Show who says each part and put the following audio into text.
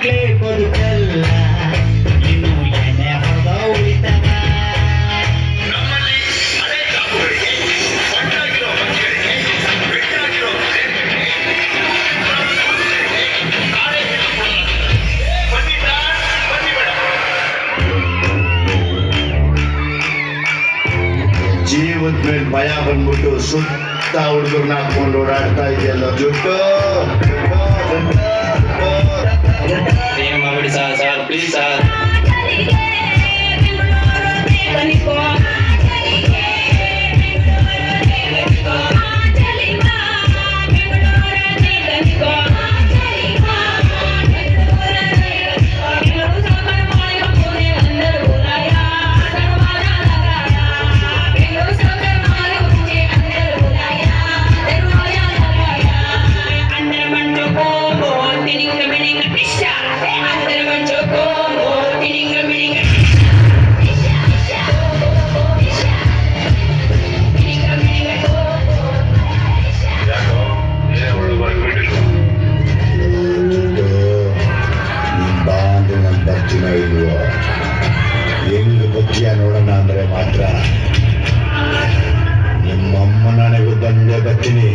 Speaker 1: ಮಕ್ಕಳೇ ಬದುಕಲ್ಲ ಇನ್ನು ಎಣ್ಣೆ ಹೊಡೆದ ಉಳಿತವ.
Speaker 2: ನಮ್ಮಲ್ಲಿ ಹಳೆ ಜಾಬುಗಳಿಗೆ ಒಟ್ಟಾಗಿರೋ ಮಕ್ಕಳಿಗೆ ಬೆಟ್ಟಾಗಿರೋ ನಾಳೆ ಬನ್ನಿ ಬನ್ನಿ ಬೇಡ.
Speaker 3: ಜೀವದ ಮೇಲೆ ಭಯ ಬಂದ್ಬಿಟ್ಟು ಸುತ್ತ ಹುಡುಗರ್ನ ಹಾಕೊಂಡು ಓಡಾಡ್ತಾ ಇದೆಯಲ್ಲ ಜುಟ್ಟು.
Speaker 1: ಏನು ಮಾಡ್ಬಿಡಿ ಸರ್ ಪ್ಲೀಸ್ ಸರ್.
Speaker 3: ಇಲ್ವೋ ಹೆಂಗ್ ಬುದ್ಧಿಯ ನೋಡೋಣ ಅಂದ್ರೆ ಮಾತ್ರ ನಿಮ್ಮಮ್ಮ ನನಗೂ ಬಂದೇ ಬರ್ತೀನಿ.